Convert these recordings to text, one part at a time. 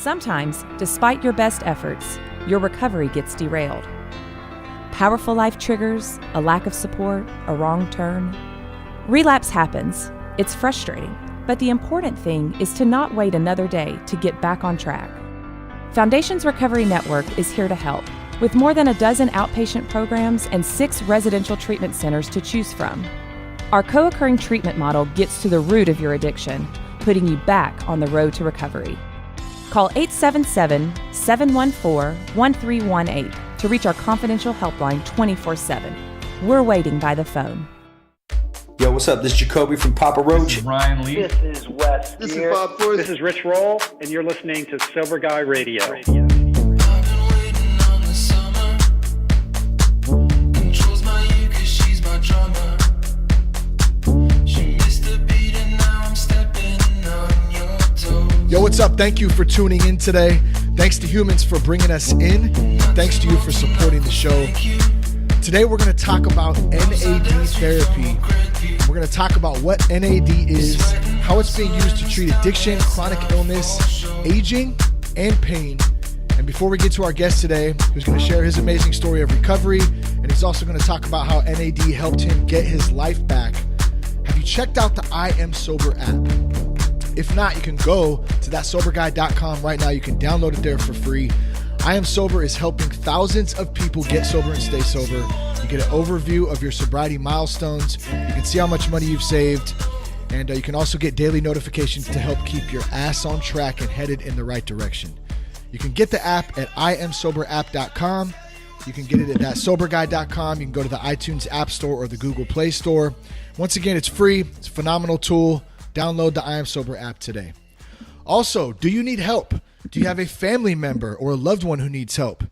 Sometimes, despite your best efforts, your recovery gets derailed. Powerful life triggers, a lack of support, a wrong turn. Relapse happens. It's frustrating, but the important thing is to not wait another day to get back on track. Foundation's Recovery Network is here to help, with more than a dozen outpatient programs and 6 residential treatment centers to choose from. Our co-occurring treatment model gets to the root of your addiction, putting you back on the road to recovery. Call 877-714-1318 to reach our confidential helpline 24/7. We're waiting by the phone. Yo, what's up? This is Jacoby from Papa Roach. This is Ryan Lee. This is Wes. This is Bob Forrest. This is Rich Roll, and you're listening to Sober Guy Radio. Yo, what's up? Thank you for tuning in today. Thanks to Humans for bringing us in. Thanks to you for supporting the show. Today we're going to talk about NAD therapy. We're going to talk about what NAD is, how it's being used to treat addiction, chronic illness, aging, and pain. And before we get to our guest today, who's going to share his amazing story of recovery, and he's also going to talk about how NAD helped him get his life back. Have you checked out the I Am Sober app? If not, you can go to thatsoberguy.com right now. You can download it there for free. I Am Sober is helping thousands of people get sober and stay sober. You get an overview of your sobriety milestones. You can see how much money you've saved. And you can also get daily notifications to help keep your ass on track and headed in the right direction. You can get the app at iamsoberapp.com. You can get it at thatsoberguy.com. You can go to the iTunes App Store or the Google Play Store. Once again, it's free. It's a phenomenal tool. Download the I Am Sober app today. Also, do you need help? Do you have a family member or a loved one who needs help?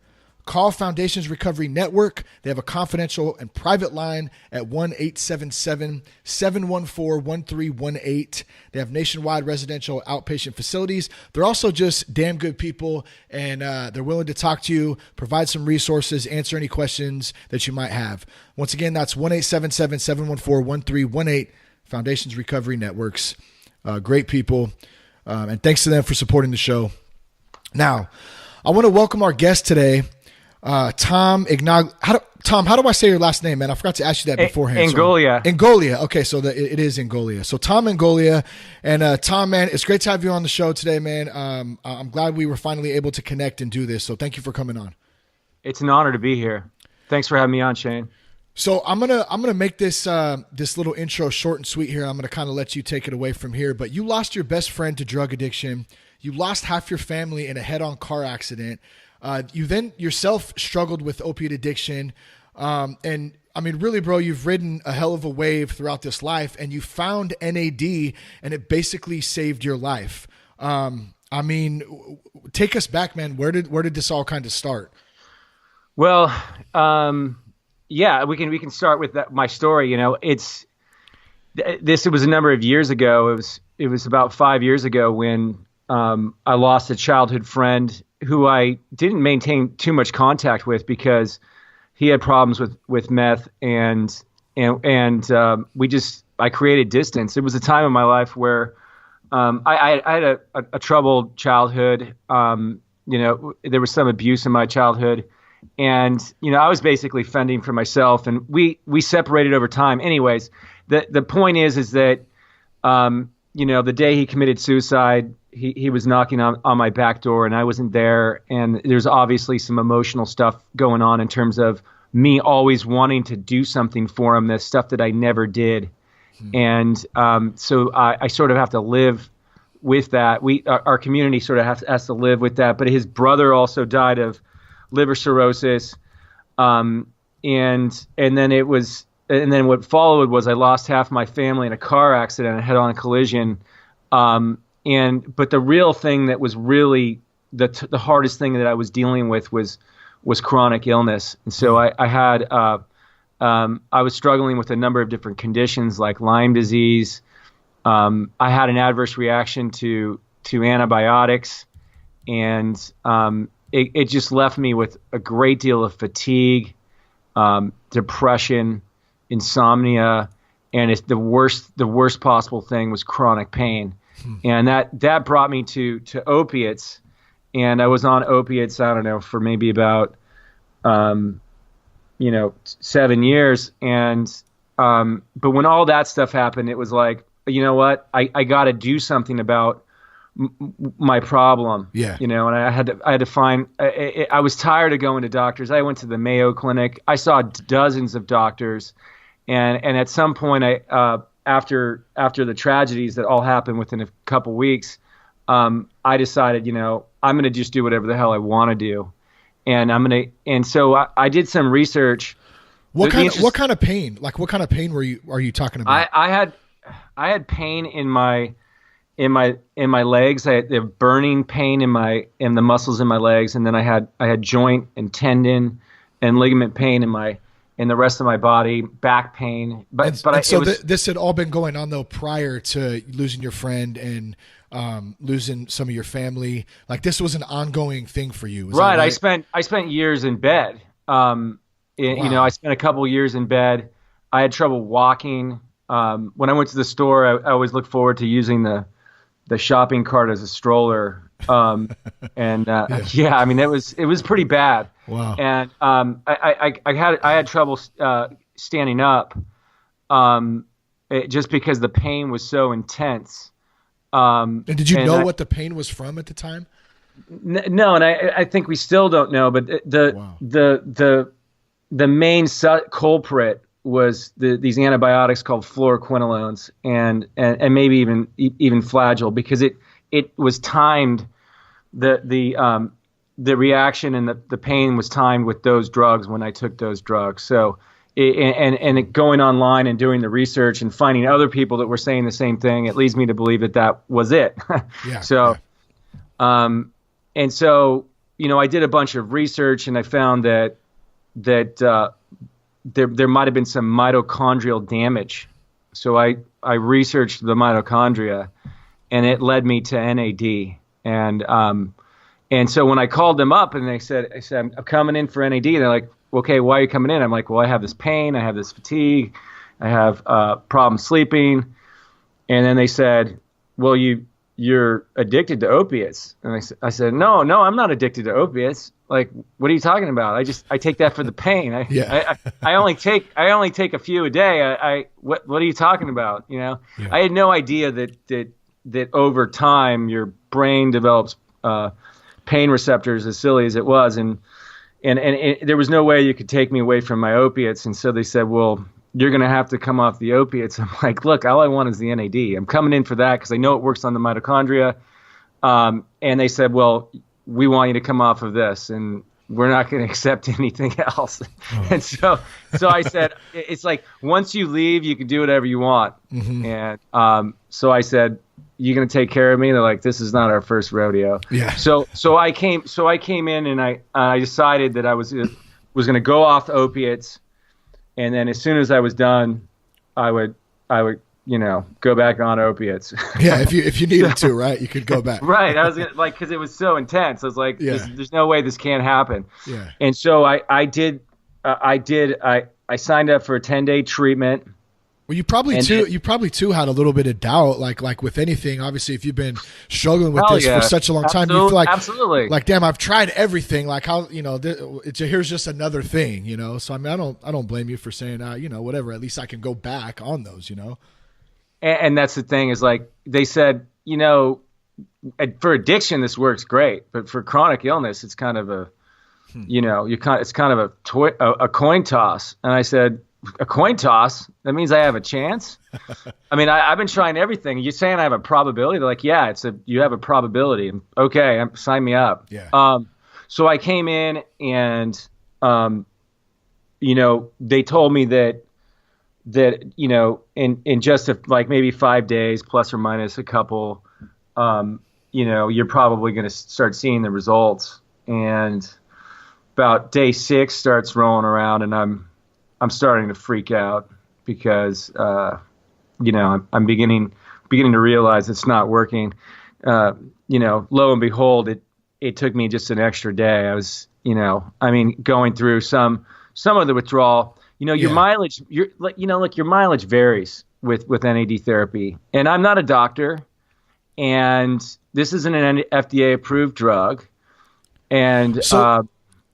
Call Foundation's Recovery Network. They have a confidential and private line at 1-877-714-1318. They have nationwide residential outpatient facilities. They're also just damn good people, and they're willing to talk to you, provide some resources, answer any questions that you might have. Once again, that's 1-877-714-1318. Foundation's Recovery Networks. Great people. And thanks to them for supporting the show. Now, I want to welcome our guest today, Tom Ingoglia. Tom, how do I say your last name, man? I forgot to ask you that beforehand. Ingoglia. Ingoglia. Okay, so it is Ingoglia. So Tom Ingoglia. And Tom, man, it's great to have you on the show today, man. I'm glad we were finally able to connect and do this. So thank you for coming on. It's an honor to be here. Thanks for having me on, Shane. So I'm gonna make this little intro short and sweet here. I'm gonna kind of let you take it away from here. But you lost your best friend to drug addiction. You lost half your family in a head-on car accident. You then yourself struggled with opiate addiction. And I mean, really, bro, you've ridden a hell of a wave throughout this life, and you found NAD, and it basically saved your life. I mean, take us back, man. Where did this all kind of start? Well, yeah, we can start with my story. You know, it was a number of years ago. It was about 5 years ago when I lost a childhood friend who I didn't maintain too much contact with because he had problems with meth and I created distance. It was a time in my life where I had a troubled childhood. You know, there was some abuse in my childhood. And, you know, I was basically fending for myself, and we separated over time. Anyways, the point is that, you know, the day he committed suicide, he was knocking on my back door, and I wasn't there. And there's obviously some emotional stuff going on in terms of me always wanting to do something for him, the stuff that I never did. And so I sort of have to live with that. Our community sort of has to live with that. But his brother also died of liver cirrhosis, and then what followed was I lost half my family in a car accident, a head-on collision, but the real thing that was really the hardest thing that I was dealing with was chronic illness, and so I was struggling with a number of different conditions like Lyme disease. I had an adverse reaction to antibiotics, and it just left me with a great deal of fatigue, depression, insomnia, and it's the worst possible thing was chronic pain. And that brought me to opiates. and I was on opiates, I don't know, for maybe about 7 years. And but when all that stuff happened, it was like, you know what, I got to do something about my problem. Yeah. And I had to find. I was tired of going to doctors. I went to the Mayo Clinic. I saw dozens of doctors, and at some point, after the tragedies that all happened within a couple weeks, I decided, I'm going to just do whatever the hell I want to do, and so I did some research. What kind of pain? Like, what kind of pain are you talking about? I had pain in my legs. I had the burning pain in the muscles in my legs, and then I had joint and tendon and ligament pain in the rest of my body, back pain. This had all been going on though prior to losing your friend and losing some of your family. Like, this was an ongoing thing for you, right? I spent years in bed. Wow. I spent a couple years in bed. I had trouble walking. When I went to the store, I always looked forward to using the shopping cart as a stroller. Yeah, I mean, it was pretty bad. Wow. And I had trouble standing up, just because the pain was so intense. And did you know what the pain was from at the time? No, and I think we still don't know. But the main culprit was these antibiotics called fluoroquinolones and maybe even Flagyl, because it was timed, the reaction and the pain was timed with those drugs when I took those drugs. So it going online and doing the research and finding other people that were saying the same thing, it leads me to believe that was it. Yeah. So and so I did a bunch of research, and I found that there might have been some mitochondrial damage. So I researched the mitochondria, and it led me to NAD. And so when I called them up and I said, I'm coming in for NAD, and they're like, okay, why are you coming in? I'm like, well, I have this pain, I have this fatigue, I have problem sleeping. And then they said, well, you're addicted to opiates. And I said, no, I'm not addicted to opiates. Like, what are you talking about? I take that for the pain. I only take a few a day. What are you talking about? Yeah. I had no idea that over time your brain develops pain receptors, as silly as it was, and there was no way you could take me away from my opiates. And so they said, well, you're going to have to come off the opiates. I'm like, look, all I want is the NAD. I'm coming in for that because I know it works on the mitochondria. And they said, well, we want you to come off of this, and we're not going to accept anything else. Oh. And so I said, it's like, once you leave, you can do whatever you want. Mm-hmm. And so I said, you going to take care of me? And they're like, this is not our first rodeo. Yeah. So I came in, and I decided that I was going to go off the opiates, and then as soon as I was done, I would go back on opiates. Yeah, if you needed to, right? You could go back. Right. I was like, because it was so intense. I was like, there's no way this can't happen. Yeah. And so I signed up for a 10-day treatment. Well, you probably too had a little bit of doubt, like with anything. Obviously, if you've been struggling with this for such a long time, you feel like, absolutely, like, damn, I've tried everything. Like, how, here's just another thing, So I mean, I don't blame you for saying, whatever. At least I can go back on those, And that's the thing, is like they said, for addiction this works great, but for chronic illness it's kind of it's kind of a coin toss. And I said, a coin toss? That means I have a chance? I mean, I've been trying everything. You're saying I have a probability? They're like, yeah, you have a probability. Okay, sign me up. Yeah. So I came in, and they told me that in just like maybe 5 days plus or minus a couple, you're probably going to start seeing the results. And about day 6 starts rolling around, and I'm starting to freak out because I'm beginning to realize it's not working. Lo and behold, it took me just an extra day. I was going through some of the withdrawal. Your mileage, your mileage varies with NAD therapy. And I'm not a doctor, and this isn't an FDA approved drug. And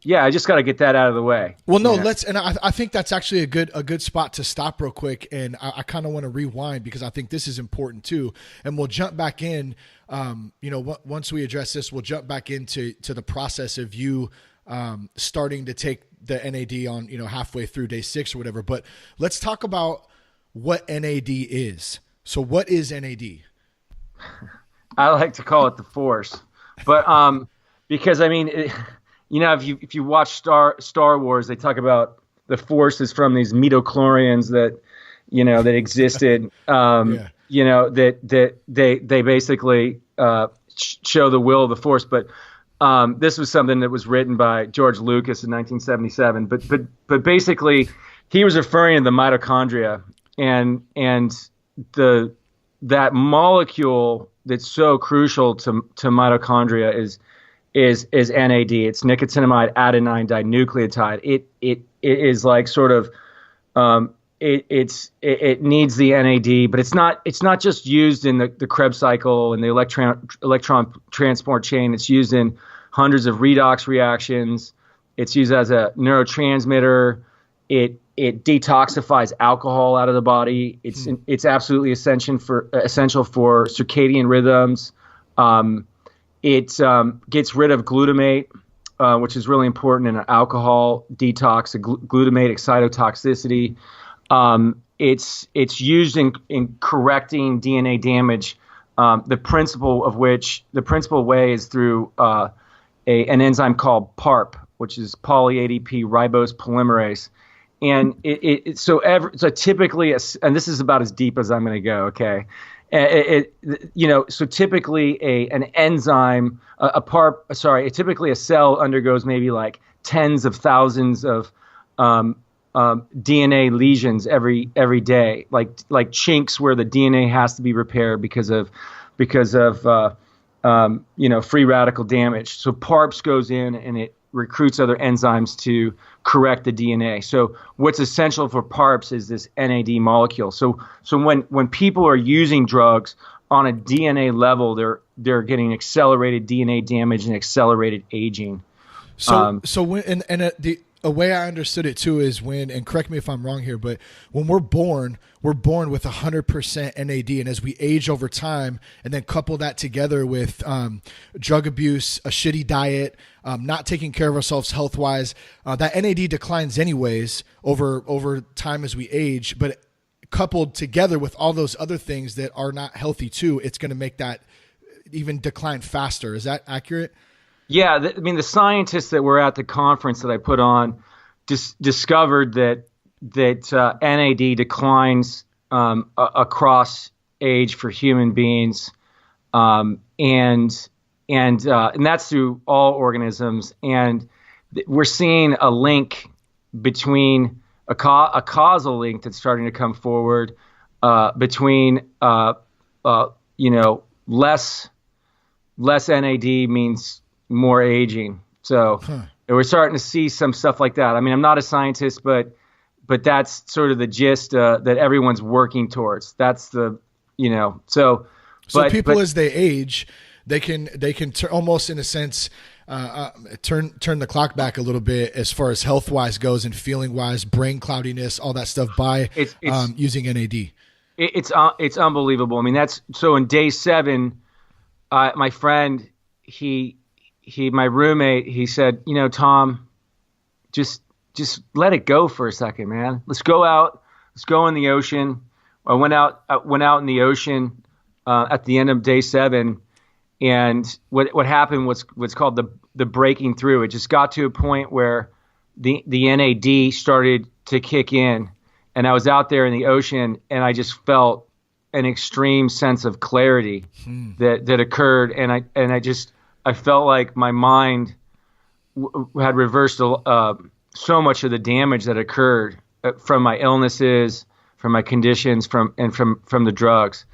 I just got to get that out of the way. Well, no, I think that's actually a good spot to stop real quick. And I kind of want to rewind because I think this is important too. And we'll jump back in, once we address this, we'll jump back into the process of you starting to take the NAD on, halfway through day 6 or whatever. But let's talk about what NAD is. So what is NAD? I like to call it the force, but because if you watch Star Wars, they talk about the force is from these midichlorians that existed. That they basically show the will of the force. But this was something that was written by George Lucas in 1977. But basically, he was referring to the mitochondria and that molecule that's so crucial to mitochondria is NAD. It's nicotinamide adenine dinucleotide. It is like sort of it needs the NAD, but it's not just used in the Krebs cycle and the electron transport chain. It's used in hundreds of redox reactions. It's used as a neurotransmitter. It detoxifies alcohol out of the body. It's absolutely essential for circadian rhythms. It gets rid of glutamate, which is really important in an alcohol detox. Glutamate excitotoxicity. It's used in correcting DNA damage. The principal way is through an enzyme called PARP, which is poly-ADP ribose polymerase. And so typically, and this is about as deep as I'm going to go. Okay, so typically an enzyme, typically a cell undergoes maybe like tens of thousands of DNA lesions every day, like chinks where the DNA has to be repaired because of free radical damage. So PARPs goes in and it recruits other enzymes to correct the DNA. So what's essential for PARPs is this NAD molecule. So when people are using drugs on a DNA level, they're getting accelerated DNA damage and accelerated aging. A way I understood it too is and correct me if I'm wrong here, but when we're born with 100% NAD, and as we age over time, and then couple that together with drug abuse, a shitty diet, not taking care of ourselves health-wise, that NAD declines anyways over time as we age. But coupled together with all those other things that are not healthy too, it's going to make that even decline faster. Is that accurate? Yeah, the scientists that were at the conference that I put on discovered that NAD declines across age for human beings, and that's through all organisms. And we're seeing a link between a causal link that's starting to come forward between less NAD means more aging. So we're starting to see some stuff like that. I mean, I'm not a scientist, but that's sort of the gist that everyone's working towards. That's the, so people as they age, they can almost in a sense turn the clock back a little bit as far as health wise goes and feeling wise, brain cloudiness, all that stuff by using NAD. It's unbelievable. I mean, so in day 7, my friend, my roommate, he said, Tom, just let it go for a second, man. Let's go out. Let's go in the ocean. I went out in the ocean at the end of day 7, and what happened was what's called the breaking through. It just got to a point where the NAD started to kick in, and I was out there in the ocean, and I just felt an extreme sense of clarity that occurred, and I felt like my mind had reversed so much of the damage that occurred from my illnesses, from my conditions, from the drugs,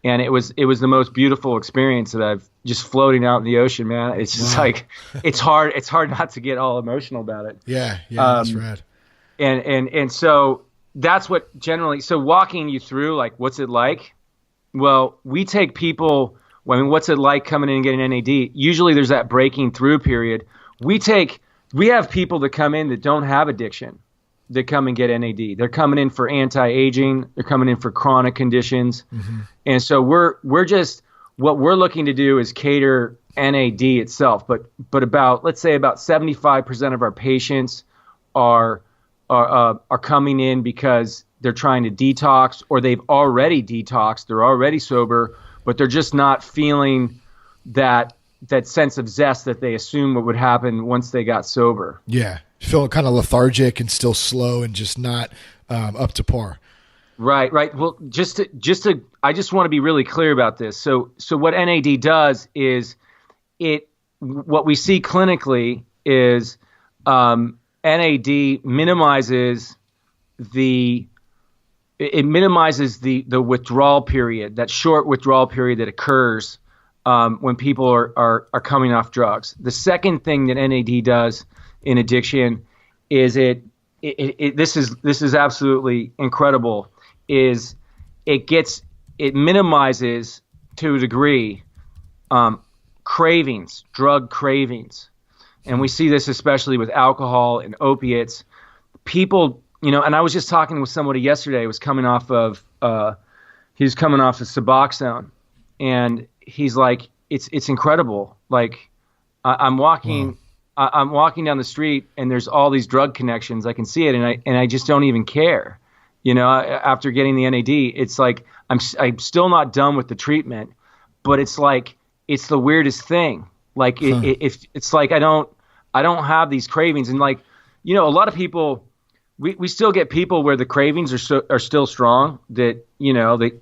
and it was the most beautiful experience that I've just floating out in the ocean, man. It's just like it's hard not to get all emotional about it. Yeah, that's rad. And so that's what generally. So walking you through like what's it like? Well, we take people. I mean, what's it like coming in and getting NAD? Usually there's that breaking through period we have people that come in that don't have addiction that come and get NAD. They're coming in for anti-aging. They're coming in for chronic conditions. Mm-hmm. And so we're just, what we're looking to do is cater NAD itself. But let's say about 75% of our patients are coming in because they're trying to detox, or they've already detoxed. They're already sober, but they're just not feeling that sense of zest that they assume what would happen once they got sober. Yeah. Feeling kind of lethargic and still slow and just not up to par. Right. Well, I just want to be really clear about this. So what NAD does is what we see clinically is NAD minimizes the withdrawal period, that short withdrawal period that occurs when people are coming off drugs. The second thing that NAD does in addiction is this is absolutely incredible, is it minimizes to a degree cravings, drug cravings. And we see this especially with alcohol and opiates. People, and I was just talking with somebody yesterday who was coming off of Suboxone, and he's like, it's incredible. Like I'm walking down the street and there's all these drug connections. I can see it, and I just don't even care. After getting the NAD, it's like I'm still not done with the treatment, but it's like it's the weirdest thing. Like it's like I don't have these cravings, and like a lot of people, we still get people where the cravings are still strong, that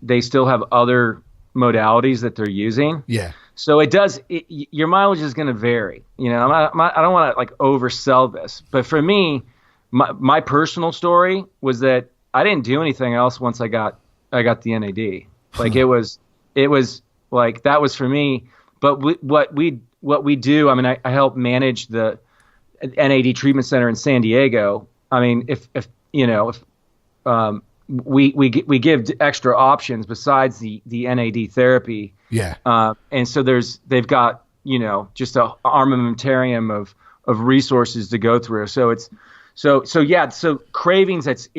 they still have other modalities that they're using. Yeah. So your mileage is going to vary. I don't want to like oversell this, but for me, my personal story was that I didn't do anything else once I got the NAD. Like it was like that was for me. But what we do, I mean, I help manage the NAD treatment center in San Diego. I mean, if we give extra options besides the NAD therapy. Yeah. And so they've got just a armamentarium of resources to go through. So so cravings, it's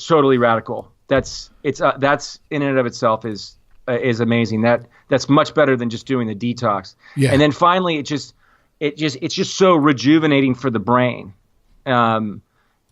totally radical. That's in and of itself is amazing. That's much better than just doing the detox. Yeah. And then finally, it's just so rejuvenating for the brain.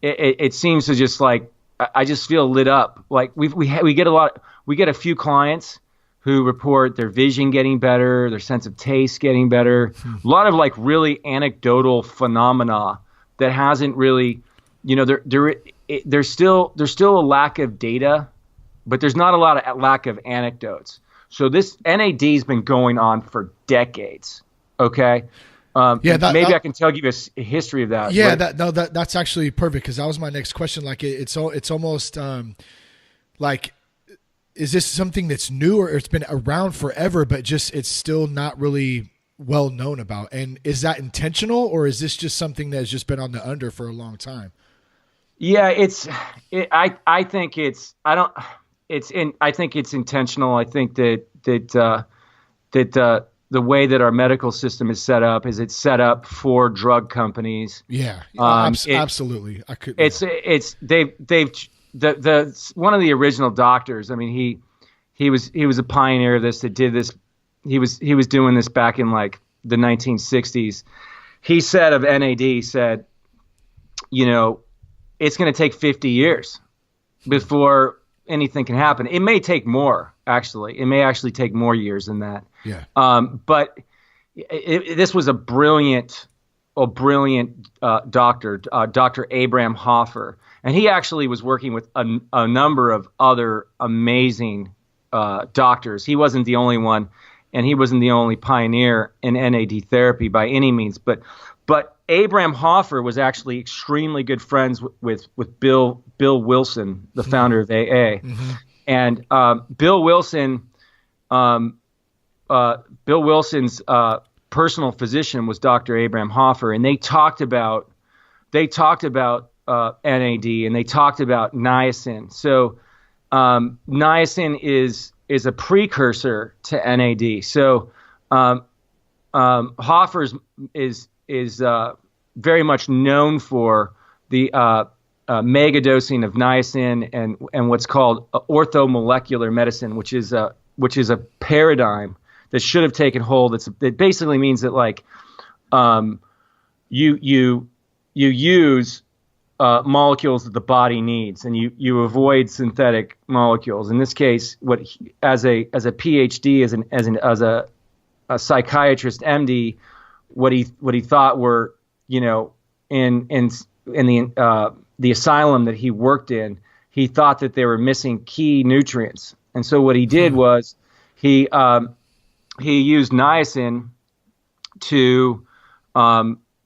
It seems to just like, I just feel lit up. Like we get a few clients who report their vision getting better, their sense of taste getting better. A lot of like really anecdotal phenomena that hasn't really, there's still a lack of data, but there's not a lot of lack of anecdotes. So this NAD has been going on for decades. Okay. Maybe I can tell you a history of that. Yeah, that's actually perfect, because that was my next question. Like it's almost like, is this something that's new, or it's been around forever, but just it's still not really well known about? And is that intentional, or is this just something that's just been on the under for a long time? Yeah, I think it's intentional. I think that the way that our medical system is set up is it's set up for drug companies. Yeah, absolutely. They've one of the original doctors. I mean, he was a pioneer of this. That did this. He was doing this back in like the 1960s. He said of NAD, it's going to take 50 years before anything can happen. It may take more, actually. It may actually take more years than that. Yeah. But this was a brilliant doctor, Dr. Abraham Hoffer, and he actually was working with a number of other amazing doctors. He wasn't the only one, and he wasn't the only pioneer in NAD therapy by any means. But Abraham Hoffer was actually extremely good friends with Bill Wilson, the founder of AA, and Bill Wilson's personal physician was Dr. Abraham Hoffer, and they talked about NAD, and they talked about niacin. So niacin is a precursor to NAD. So Hoffer's is very much known for the mega dosing of niacin and what's called orthomolecular medicine, which is a paradigm that should have taken hold. It basically means that like you use molecules that the body needs, and you avoid synthetic molecules. In this case, as a PhD, as a psychiatrist, MD, what he thought were, in the asylum that he worked in, he thought that they were missing key nutrients, and so what he did was he used niacin to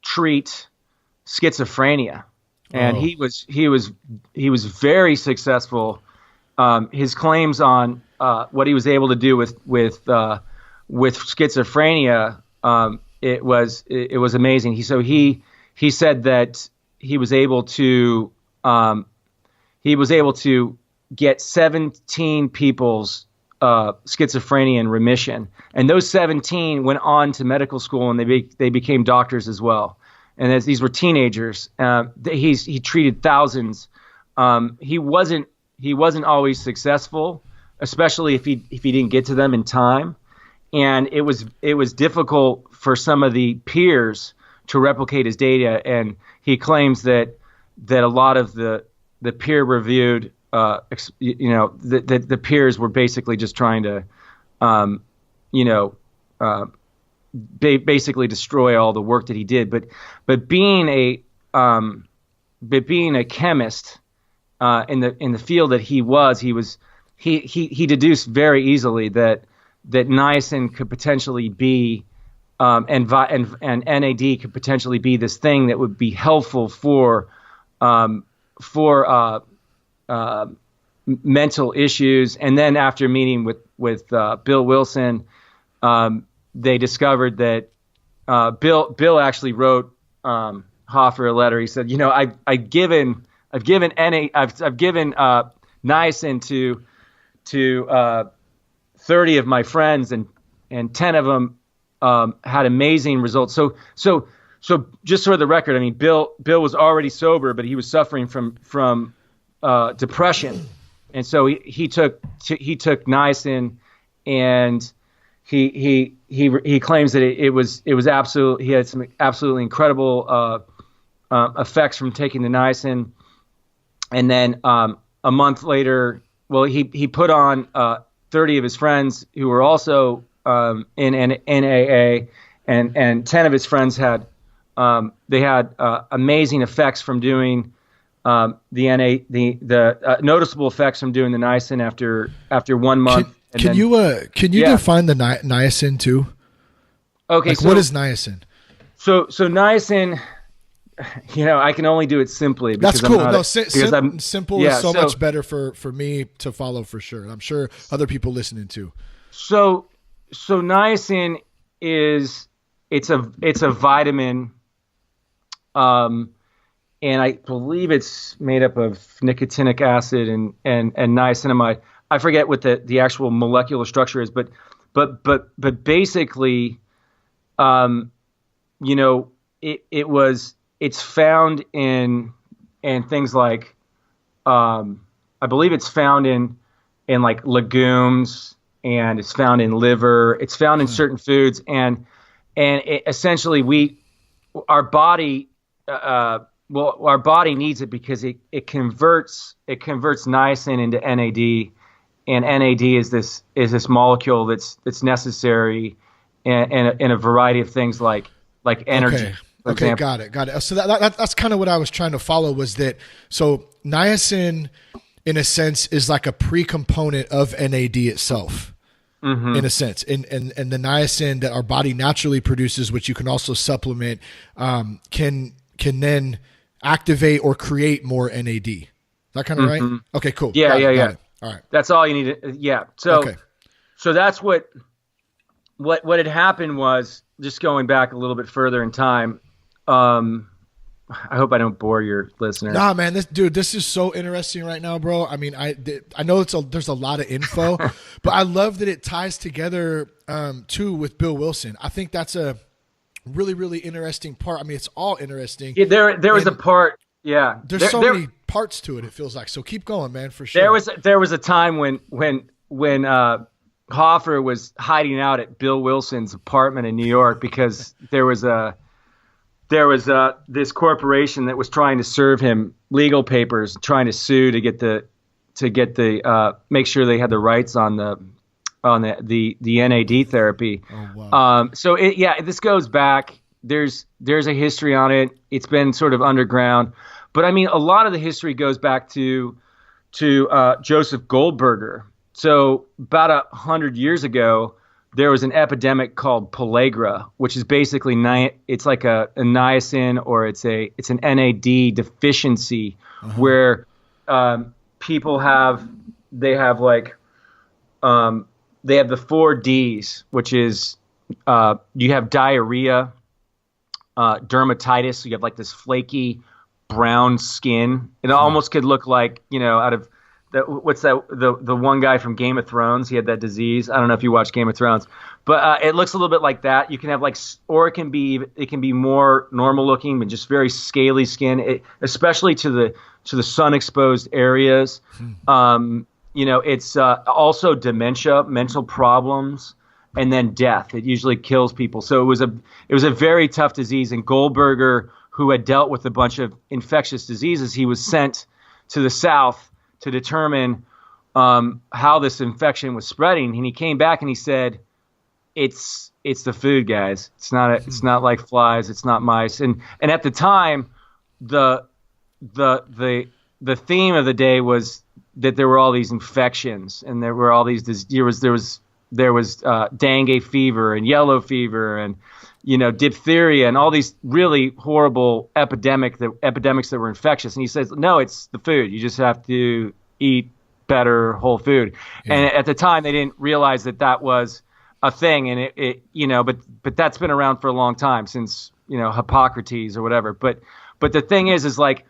treat schizophrenia. And he was very successful. His claims on what he was able to do with schizophrenia, it was amazing. He said that he was able to get 17 people's schizophrenia in remission, and those 17 went on to medical school and they became doctors as well. And as these were teenagers, he treated thousands. He wasn't always successful, especially if he didn't get to them in time. And it was difficult for some of the peers to replicate his data. And he claims that a lot of the peer reviewed, the peers were basically just trying to, basically destroy all the work that he did. But being a chemist in the field that he deduced very easily that niacin could potentially be and NAD could potentially be this thing that would be helpful for mental issues. And then after meeting with Bill Wilson, they discovered that Bill actually wrote Hoffer a letter. He said, I've given niacin to 30 of my friends, and 10 of them had amazing results. So just for the record, I mean, Bill was already sober, but he was suffering from depression, and so he took niacin, and he claims that it was he had some absolutely incredible effects from taking the niacin. And then a month later, he put on 30 of his friends who were also in NAA, and 10 of his friends had amazing effects from doing the noticeable effects from doing the niacin after 1 month. Can you define the niacin too? Okay, what is niacin? So niacin, I can only do it simply because that's cool. Simple is so much better for me to follow for sure, and I'm sure other people listening too. So niacin it's a vitamin, and I believe it's made up of nicotinic acid and niacinamide. I forget what the actual molecular structure is, but basically, it's found in things like, I believe it's found in like legumes, and it's found in liver. It's found in certain foods, and essentially our body needs it because it converts niacin into NAD. And NAD is this molecule that's necessary in a variety of things like energy. Okay, got it. So that's kind of what I was trying to follow, was that so niacin, in a sense, is like a pre-component of NAD itself, in a sense, and the niacin that our body naturally produces, which you can also supplement, can then activate or create more NAD. Is that kind of right? Okay, cool. Yeah. All right. That's all you need to, yeah. So that's what had happened was, just going back a little bit further in time. I hope I don't bore your listeners. Nah, man, this is so interesting right now, bro. I mean, I know there's a lot of info, but I love that it ties together too, with Bill Wilson. I think that's a really, really interesting part. I mean, it's all interesting. Yeah, there was a part. Yeah, There's so many parts to it. It feels like. So keep going, man, for sure. There was a time when Hoffer was hiding out at Bill Wilson's apartment in New York because there was this corporation that was trying to serve him legal papers, trying to sue to get the make sure they had the rights on the NAD therapy. Oh, wow. So this goes back. There's a history on it. It's been sort of underground, but I mean, a lot of the history goes back to Joseph Goldberger. So about 100 years ago, there was an epidemic called pellagra, which is basically it's like a niacin, or it's an NAD deficiency, where people have the 4 Ds, which is you have diarrhea, dermatitis. So you have like this flaky brown skin. It almost could look like, out of the one guy from Game of Thrones. He had that disease. I don't know if you watch Game of Thrones, but it looks a little bit like that. You can have or it can be more normal looking, but just very scaly skin, especially to the sun exposed areas. It's also dementia, mental problems, and then death. It usually kills people. So it was a very tough disease. And Goldberger, who had dealt with a bunch of infectious diseases, he was sent to the South to determine how this infection was spreading. And he came back and he said, "It's the food, guys. It's not like flies. It's not mice." And at the time, the theme of the day was that there were all these infections, and there were all these. There was dengue fever and yellow fever and diphtheria and all these really horrible epidemics that were infectious. And he says, no, it's the food. You just have to eat better whole food. Yeah. And at the time, they didn't realize that was a thing. And but that's been around for a long time, since Hippocrates or whatever. But the thing is like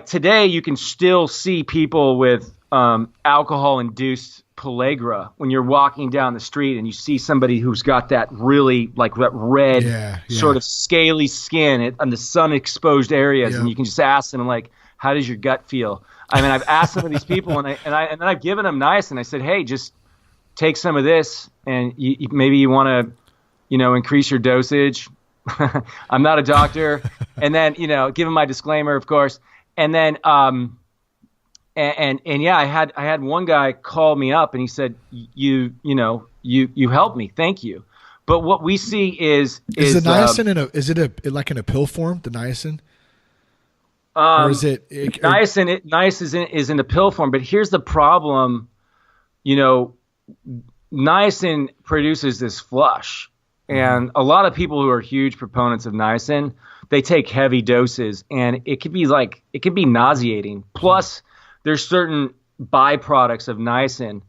today, you can still see people with alcohol-induced pellagra when you're walking down the street and you see somebody who's got that really that red sort of scaly skin on the sun-exposed areas, and you can just ask them how does your gut feel? I mean, I've asked some of these people, and then I've given them niacin. I said, hey, just take some of this, and maybe you want to increase your dosage. I'm not a doctor. And then give them my disclaimer, of course, and then I had one guy call me up and he said, you helped me. Thank you. But what we see is the niacin is it like in a pill form, the niacin? Or is it niacin is in a pill form, but here's the problem. Niacin produces this flush, and a lot of people who are huge proponents of niacin, they take heavy doses, and it could be nauseating. Plus, there's certain byproducts of niacin.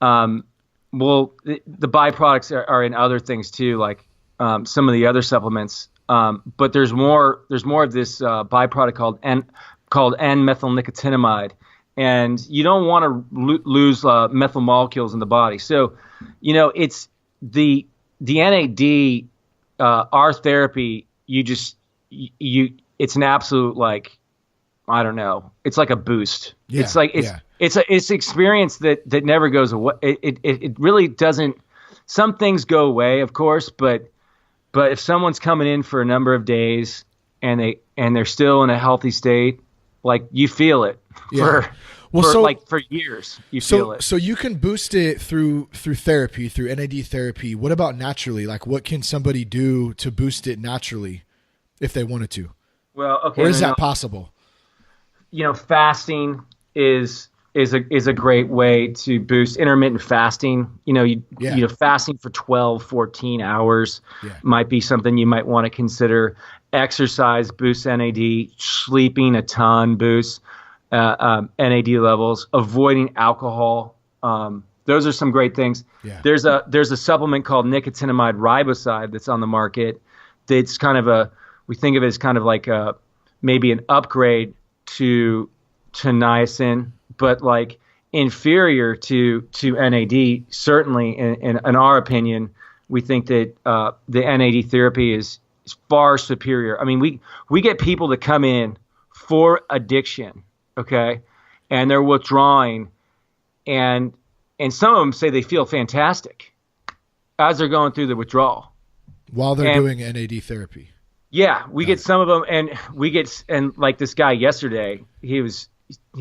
The byproducts are in other things too, like some of the other supplements. But there's more of this byproduct called N-methylnicotinamide, and you don't want to lose methyl molecules in the body. So, it's the NAD, our therapy. It's an absolute I don't know. It's like a boost. Yeah, it's an experience that never goes away. It really doesn't. Some things go away, of course, but if someone's coming in for a number of days and they're still in a healthy state, you feel it for years. You feel it. So you can boost it through therapy, through NAD therapy. What about naturally? What can somebody do to boost it naturally if they wanted to? Well, okay. Or is that possible? Fasting is a great way to boost. Intermittent fasting. Fasting for 12, 14 hours might be something you might want to consider. Exercise boosts NAD. Sleeping a ton boosts NAD levels. Avoiding alcohol. Those are some great things. Yeah. There's a supplement called nicotinamide riboside that's on the market. That's we think of it as kind of maybe an upgrade to niacin, but inferior to NAD. Certainly, in our opinion, we think that the NAD therapy is far superior. I mean, we get people to come in for addiction, okay, and they're withdrawing, and some of them say they feel fantastic as they're going through the withdrawal while they're doing NAD therapy. Yeah, we get some of them, and like this guy yesterday, he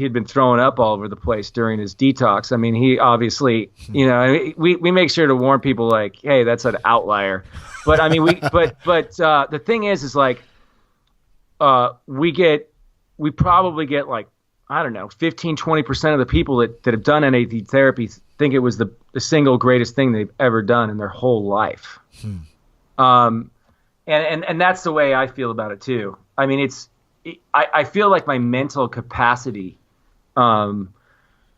had been throwing up all over the place during his detox. I mean, he obviously, we make sure to warn people like, hey, that's an outlier. But I mean, the thing is like, we probably get like, I don't know, 15-20% of the people that have done NAD therapy think it was the single greatest thing they've ever done in their whole life. And that's the way I feel about it too. I mean, I feel like my mental capacity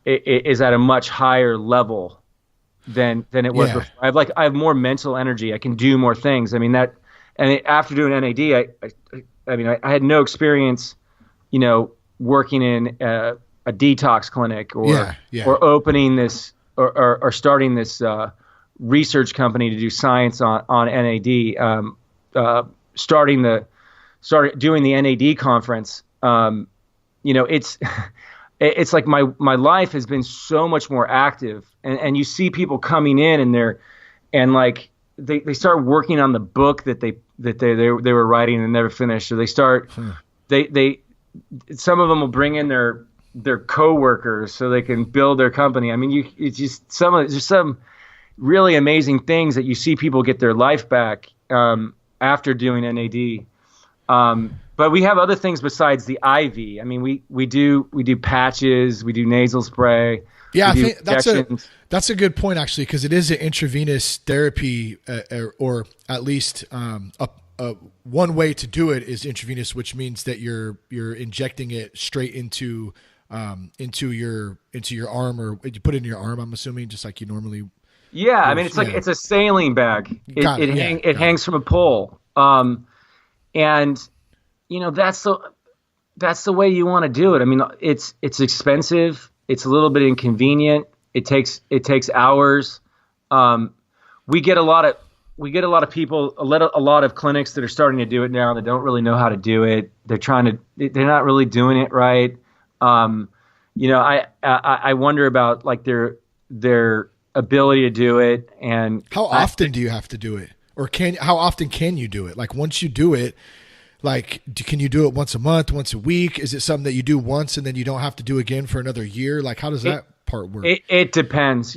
is at a much higher level than it was before. I have more mental energy. I can do more things. I mean after doing NAD, I had no experience, working in a detox clinic or opening this or starting this research company to do science on NAD. Starting doing the NAD conference. It's like my life has been so much more active, and you see people coming in and they start working on the book that they were writing and never finished. So they start some of them will bring in their coworkers so they can build their company. I mean, it's just some really amazing things that you see people get their life back after doing NAD. But we have other things besides the IV. I mean, we do patches, we do nasal spray. Yeah, I think that's a good point actually, because it is an intravenous therapy, or at least one way to do it is intravenous, which means that you're injecting it straight into your arm, or you put it in your arm, I'm assuming, just like you normally. Yeah, I mean, it's a saline bag. It hangs from a pole. And that's the way you want to do it. I mean, it's expensive. It's a little bit inconvenient. It takes hours. We get a lot of people, a lot of clinics that are starting to do it now that don't really know how to do it. They're not really doing it right. I wonder about like their ability to do it, and how often do you have to do it, or how often can you do it? Like once you do it, can you do it once a month, once a week? Is it something that you do once and then you don't have to do again for another year? Like how does that part work? It depends.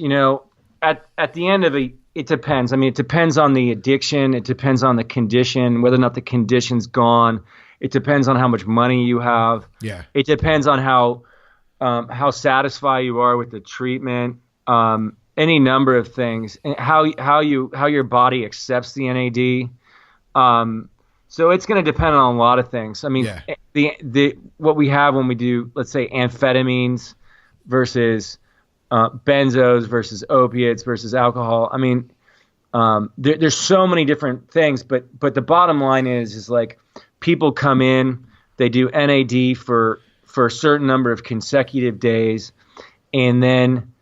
At the end of it depends. I mean, it depends on the addiction. It depends on the condition, whether or not the condition's gone. It depends on how much money you have. Yeah. It depends on how satisfied you are with the treatment. Any number of things, and how your body accepts the NAD. So it's going to depend on a lot of things. I mean, what we have when we do, let's say, amphetamines versus benzos versus opiates versus alcohol. I mean, there's so many different things, but the bottom line is like people come in, they do NAD for a certain number of consecutive days, and then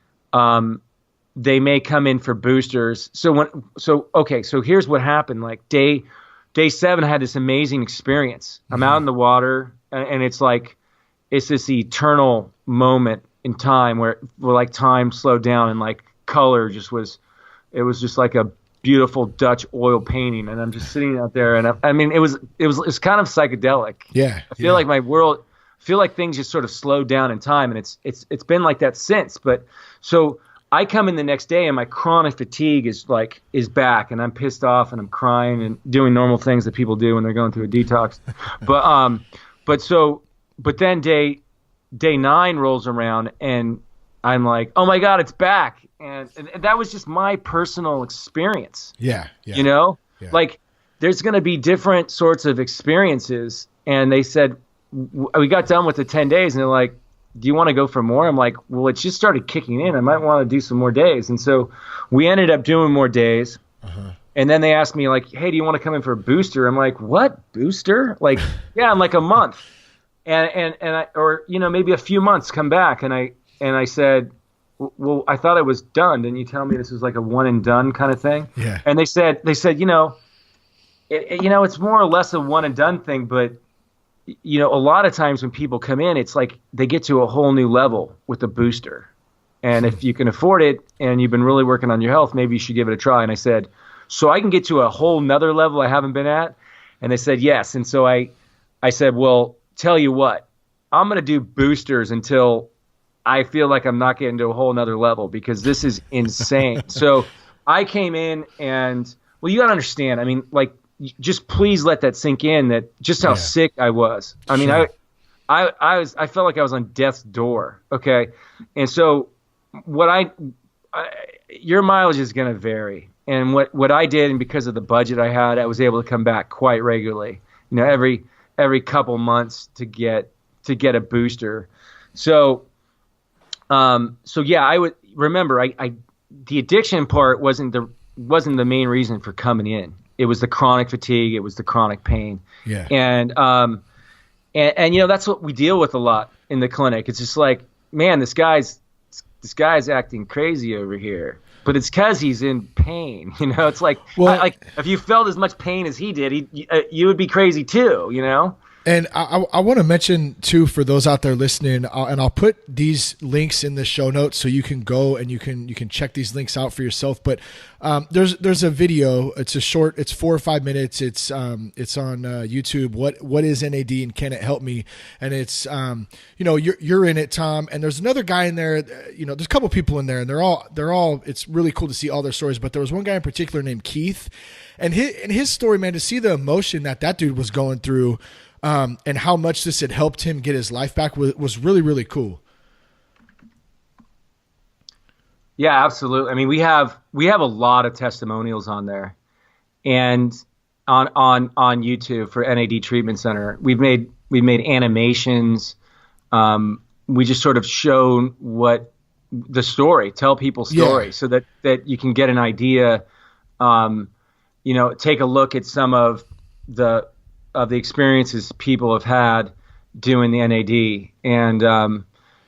they may come in for boosters. So here's what happened. Like day 7, I had this amazing experience. I'm out in the water, and it's this eternal moment in time where like time slowed down, and like color it was just like a beautiful Dutch oil painting, and I'm just sitting out there, and I mean it was kind of psychedelic. Yeah, I feel like I feel like things just sort of slowed down in time, and it's been like that since. But so I come in the next day and my chronic fatigue is back, and I'm pissed off and I'm crying and doing normal things that people do when they're going through a detox. But then day 9 rolls around and I'm like, oh my God, it's back. And that was just my personal experience. Yeah. Yeah. Like there's going to be different sorts of experiences. And they said, we got done with the 10 days and they're like, do you want to go for more? I'm like, well, it just started kicking in. I might want to do some more days. And so we ended up doing more days. Uh-huh. And then they asked me like, hey, do you want to come in for a booster? I'm like, what booster? Like, yeah, in like a month. And maybe a few months come back. And I said, well, I thought it was done. Didn't you tell me this was like a one and done kind of thing? Yeah. And they said, it's more or less a one and done thing, but a lot of times when people come in, it's like they get to a whole new level with the booster. And if you can afford it and you've been really working on your health, maybe you should give it a try. And I said, so I can get to a whole nother level I haven't been at? And they said, yes. And so I said, well, tell you what, I'm going to do boosters until I feel like I'm not getting to a whole nother level, because this is insane. So I came in and, well, you got to understand, I mean, like, just please let that sink in, that just how sick I was. I mean, Sure. I felt like I was on death's door. Okay. And so your mileage is going to vary. And what I did, and because of the budget I had, I was able to come back quite regularly, every couple months to get a booster. So yeah, I would remember, the addiction part wasn't the main reason for coming in. It was the chronic fatigue. It was the chronic pain. Yeah. And that's what we deal with a lot in the clinic. It's just like, man, this guy's acting crazy over here, but it's because he's in pain. It's like, like if you felt as much pain as he did, you would be crazy too. And I want to mention too, for those out there listening, and I'll put these links in the show notes so you can go and you can check these links out for yourself. But there's a video. It's a short. It's 4 or 5 minutes. It's on YouTube. What is NAD and can it help me? And it's you're in it, Tom. And there's another guy in there. There's a couple people in there, and they're all. It's really cool to see all their stories. But there was one guy in particular named Keith, and his story, man, to see the emotion that dude was going through. And how much this had helped him get his life back was really, really cool. Yeah, absolutely. I mean, we have a lot of testimonials on there, and on YouTube for NAD Treatment Center. We've made animations. We just sort of show what the story, tell people's story, so that you can get an idea. Take a look at some of the experiences people have had doing the NAD. And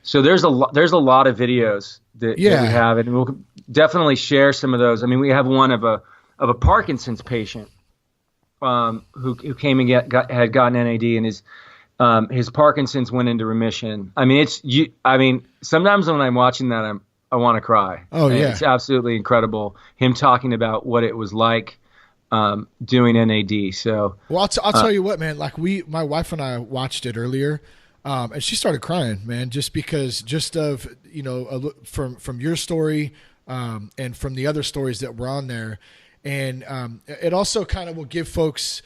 so there's a lot of videos that we have, and we'll definitely share some of those. I mean, we have one of a Parkinson's patient who came and had gotten NAD, and his Parkinson's went into remission. I mean, sometimes when I'm watching that, I want to cry. Oh, yeah. It's absolutely incredible, him talking about what it was like doing NAD. So, well, I'll tell you what, man, like my wife and I watched it earlier, and she started crying, man, just because of, from your story, and from the other stories that were on there. And, it also kind of will give folks,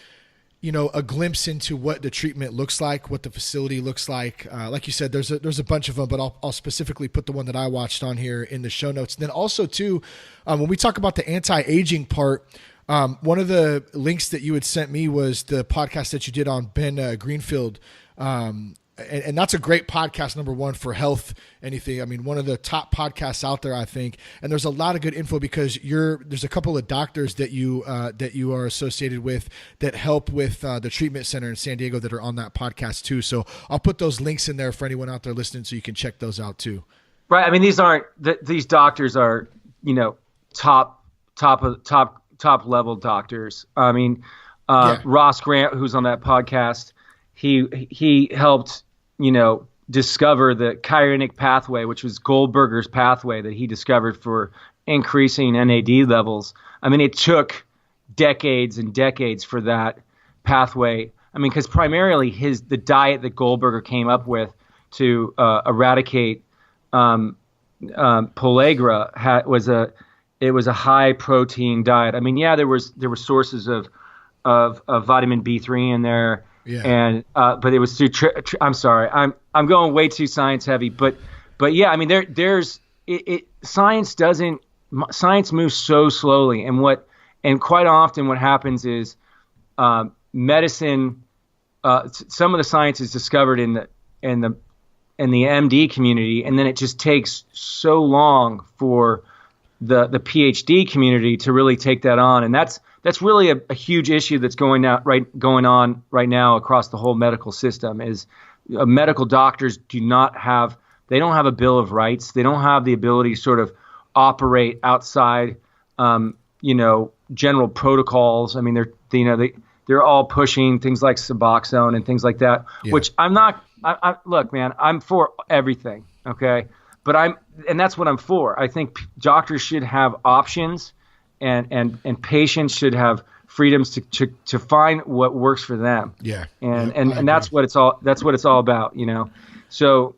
a glimpse into what the treatment looks like, what the facility looks like. Like you said, there's a bunch of them, but I'll specifically put the one that I watched on here in the show notes. And then also too, when we talk about the anti-aging part, one of the links that you had sent me was the podcast that you did on Ben Greenfield. And that's a great podcast, number one, for health, anything. I mean, one of the top podcasts out there, I think. And there's a lot of good info because there's a couple of doctors that you are associated with that help with the treatment center in San Diego that are on that podcast too. So I'll put those links in there for anyone out there listening, so you can check those out too. Right. I mean, these doctors are, top level doctors. I mean, Ross Grant, who's on that podcast, he helped, discover the chironic pathway, which was Goldberger's pathway that he discovered for increasing NAD levels. I mean, it took decades and decades for that pathway. I mean, because primarily the diet that Goldberger came up with to eradicate pellagra was a high protein diet. I mean, there were sources of vitamin B3 in there, and but it was through. I'm sorry, I'm going way too science heavy, but yeah, I mean, science moves so slowly, and quite often what happens is medicine. Some of the science is discovered in the MD community, and then it just takes so long for the PhD community to really take that on. And that's really a huge issue that's going on right now across the whole medical system is medical doctors do not have They don't have a bill of rights. They don't have the ability to sort of operate outside, general protocols. I mean, they're all pushing things like Suboxone and things like that, which I'm not. Look, man, I'm for everything. Okay. But and that's what I'm for. I think doctors should have options, and patients should have freedoms to find what works for them. Yeah. And that's what it's all about, So,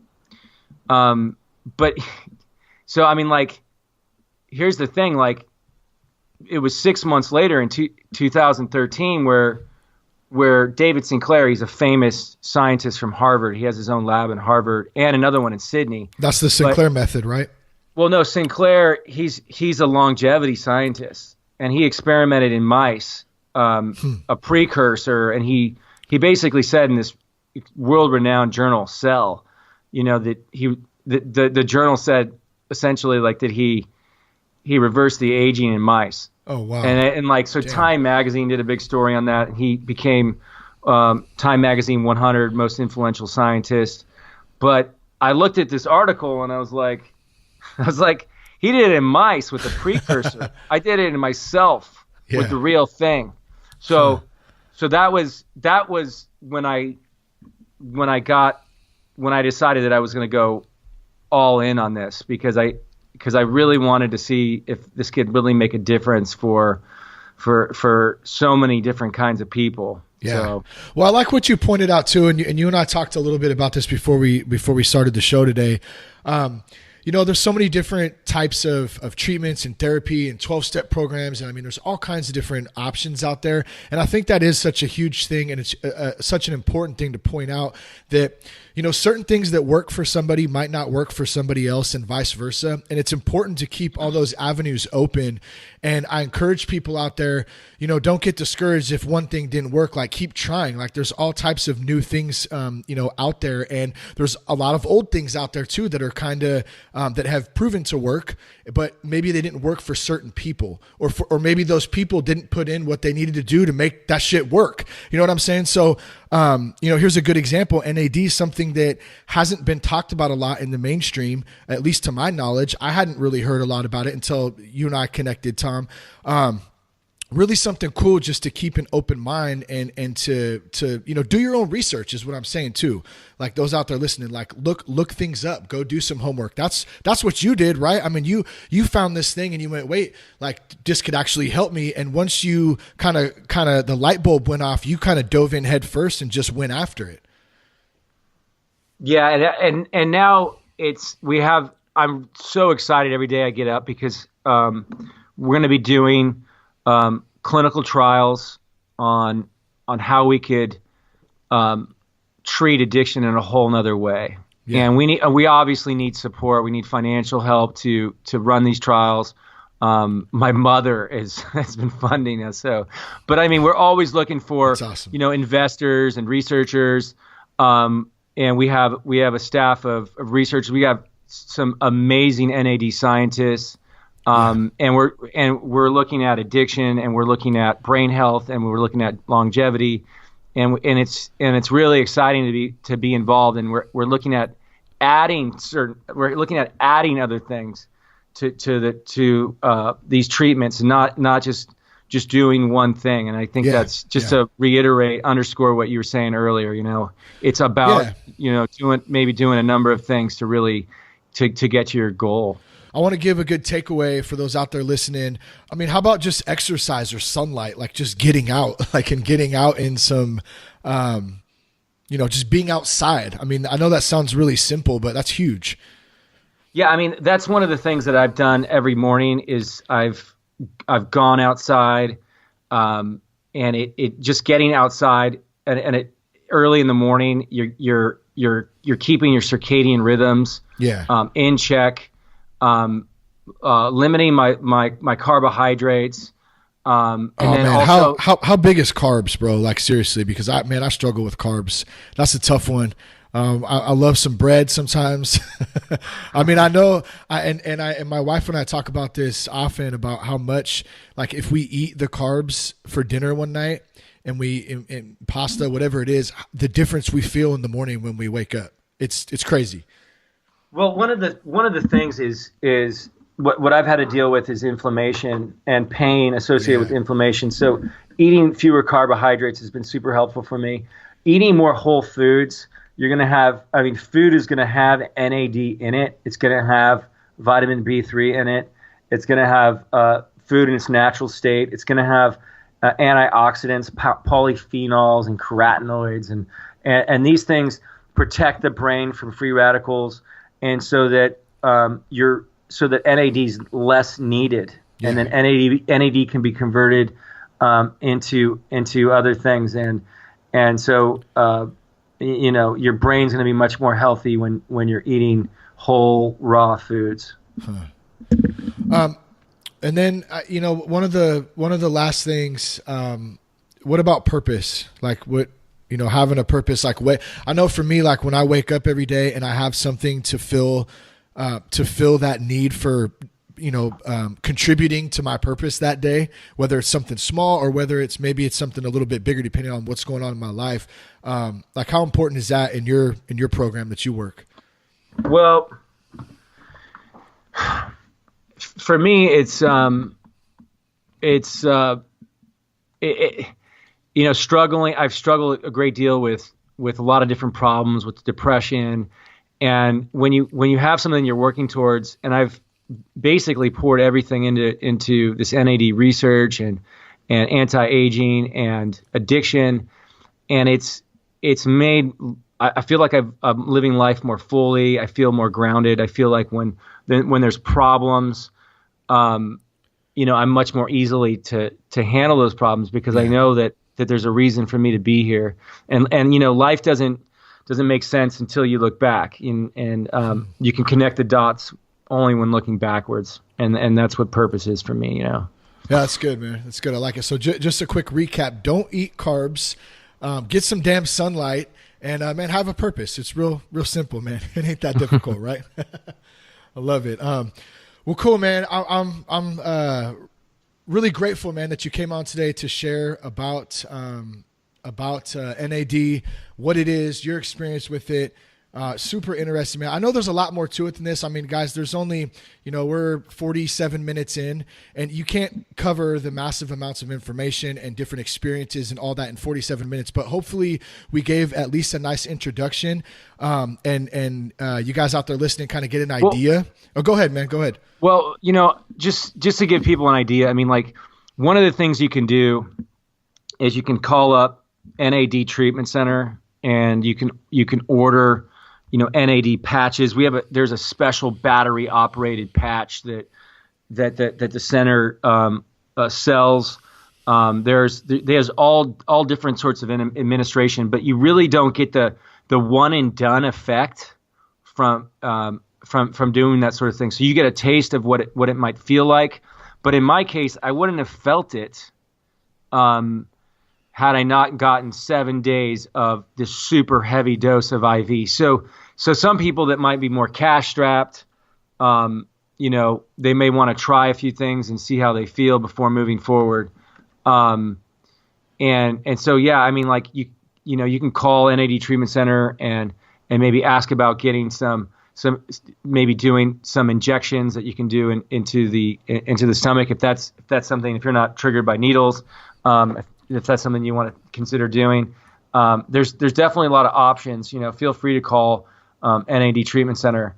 so I mean, like, here's the thing, like, it was 6 months later in 2013 where David Sinclair, he's a famous scientist from Harvard. He has his own lab in Harvard and another one in Sydney. That's the Sinclair method, right? Well, no, Sinclair, he's a longevity scientist, and he experimented in mice, a precursor, and he basically said in this world-renowned journal, Cell, that the journal said essentially like that he reversed the aging in mice. Oh, wow. And like, so damn. Time Magazine did a big story on that. He became Time Magazine 100 most influential scientist. But I looked at this article and I was like, he did it in mice with a precursor. I did it in myself with the real thing. So that was when I decided that I was going to go all in on this, because I really wanted to see if this could really make a difference for so many different kinds of people. Yeah. So, well, I like what you pointed out too, and you and I talked a little bit about this before we started the show today. There's so many different types of treatments and therapy and 12-step programs. And I mean, there's all kinds of different options out there. And I think that is such a huge thing. And it's such an important thing to point out that, certain things that work for somebody might not work for somebody else, and vice versa. And it's important to keep all those avenues open. And I encourage people out there, don't get discouraged if one thing didn't work. Like, keep trying. Like, there's all types of new things, out there. And there's a lot of old things out there too that are kind of, that have proven to work, but maybe they didn't work for certain people, or maybe those people didn't put in what they needed to do to make that shit work. You know what I'm saying? So, here's a good example. NAD is something that hasn't been talked about a lot in the mainstream, at least to my knowledge. I hadn't really heard a lot about it until you and I connected, Tom. Really something cool just to keep an open mind and to do your own research is what I'm saying too. Like, those out there listening, like, look things up, go do some homework. That's what you did, right? I mean, you found this thing and you went, wait, like, this could actually help me. And once you kind of the light bulb went off, you kind of dove in head first and just went after it. Yeah. And now I'm so excited every day I get up, because we're going to be doing clinical trials on how we could treat addiction in a whole nother way. Yeah. And we obviously need support. We need financial help to run these trials. My mother has been funding us. So, but I mean, we're always looking for, awesome. Investors and researchers. And we have a staff of researchers. We have some amazing NAD scientists. And we're looking at addiction, and we're looking at brain health, and we're looking at longevity, and it's really exciting to be involved. And we're looking at adding other things to these treatments, and not just doing one thing. And I think that's just to underscore what you were saying earlier. It's about doing a number of things to really to get to your goal. I want to give a good takeaway for those out there listening. I mean, how about just exercise or sunlight, like just getting out, getting out in some, just being outside. I mean, I know that sounds really simple, but that's huge. Yeah. I mean, that's one of the things that I've done every morning is I've gone outside, and it just getting outside and it early in the morning, you're keeping your circadian rhythms in check. Limiting my carbohydrates. And then also, how big is carbs, bro? Like, seriously, because I struggle with carbs. That's a tough one. I love some bread sometimes. I mean, I know and my wife and I talk about this often, about how much, like, if we eat the carbs for dinner one night and in pasta, whatever it is, the difference we feel in the morning when we wake up. It's crazy. Well, one of the things is what I've had to deal with is inflammation and pain associated with inflammation. So eating fewer carbohydrates has been super helpful for me. Eating more whole foods, food is going to have NAD in it. It's going to have vitamin B3 in it. It's going to have food in its natural state. It's going to have antioxidants, polyphenols, and carotenoids, and these things protect the brain from free radicals, and so that NAD is less needed, and then NAD can be converted into other things, and so your brain's going to be much more healthy when you're eating whole raw foods. And then one of the last things, what about purpose? Like what, having a purpose, like what I know for me, like when I wake up every day and I have something to fill that need for, contributing to my purpose that day, whether it's something small or whether it's something a little bit bigger, depending on what's going on in my life. Like how important is that in your program that you work? Well, for me, it's struggling. I've struggled a great deal with a lot of different problems with depression, and when you have something you're working towards, and I've basically poured everything into this NAD research and anti-aging and addiction, and it's made. I feel like I'm living life more fully. I feel more grounded. I feel like when there's problems, I'm much more easily to handle those problems because I know that there's a reason for me to be here. And life doesn't make sense until you look back, and you can connect the dots only when looking backwards. And that's what purpose is for me, Yeah, that's good, man. That's good. I like it. So just a quick recap: don't eat carbs, get some damn sunlight. And man, have a purpose. It's real simple, man. It ain't that difficult, right? I love it. Well, cool, man. I'm really grateful, man, that you came on today to share about NAD, what it is, your experience with it. Super interesting, man. I know there's a lot more to it than this. I mean, guys, there's only, we're 47 minutes in, and you can't cover the massive amounts of information and different experiences and all that in 47 minutes. But hopefully we gave at least a nice introduction, and you guys out there listening kind of get an idea. Go ahead, man. Go ahead. Well, just to give people an idea, I mean, like one of the things you can do is you can call up NAD Treatment Center and you can order NAD patches. There's a special battery operated patch that the center sells. There's all different sorts of administration, but you really don't get the one and done effect from doing that sort of thing. So you get a taste of what it might feel like, but in my case, I wouldn't have felt it had I not gotten 7 days of this super heavy dose of IV. So some people that might be more cash strapped, they may want to try a few things and see how they feel before moving forward. And so, yeah, I mean, like you can call NAD Treatment Center and maybe ask about getting some maybe doing some injections that you can do into the stomach if that's something, if you're not triggered by needles, if that's something you want to consider doing. There's definitely a lot of options. Feel free to call NAD Treatment Center.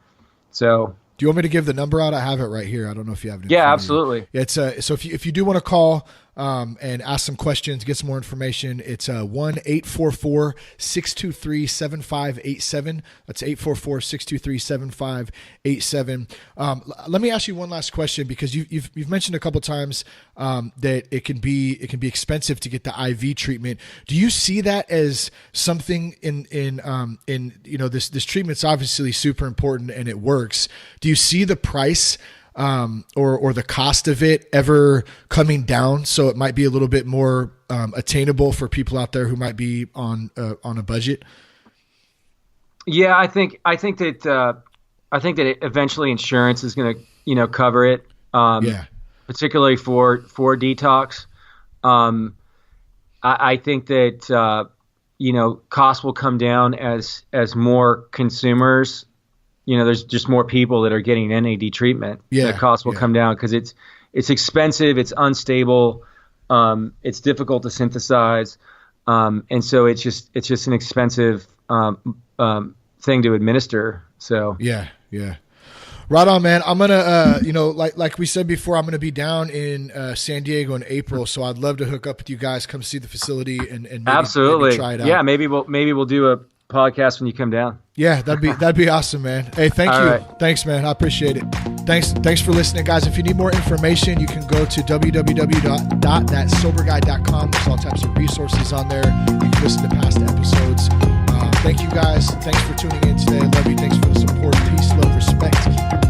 So, do you want me to give the number out? I have it right here. I don't know if you have it. Yeah, absolutely. It's so if you do want to call and ask some questions, get some more information, it's 1-844-623-7587. That's 844-623-7587. Let me ask you one last question, because you've mentioned a couple times that it can be expensive to get the IV treatment. Do you see that as something in this treatment's obviously super important and it works? Do you see the price or the cost of it ever coming down, so it might be a little bit more attainable for people out there who might be on a budget? Yeah, I think that eventually insurance is going to cover it. Particularly for detox. I think that costs will come down as more consumers there's just more people that are getting NAD treatment. Yeah, the cost will come down because it's expensive, it's unstable, it's difficult to synthesize, and so it's just an expensive thing to administer. So yeah. Right on, man. I'm gonna, like we said before, I'm gonna be down in San Diego in April, so I'd love to hook up with you guys, come see the facility, and maybe, absolutely, maybe try it out. Yeah, maybe we'll do a podcast when you come down. Yeah, that'd be awesome, man. Hey, thank you. Right. Thanks, man. I appreciate it. Thanks for listening, guys. If you need more information, you can go to www.thatsoberguy.com. There's all types of resources on there. You can listen to past episodes. Thank you, guys. Thanks for tuning in today. Love you. Thanks for the support. Peace, love, respect.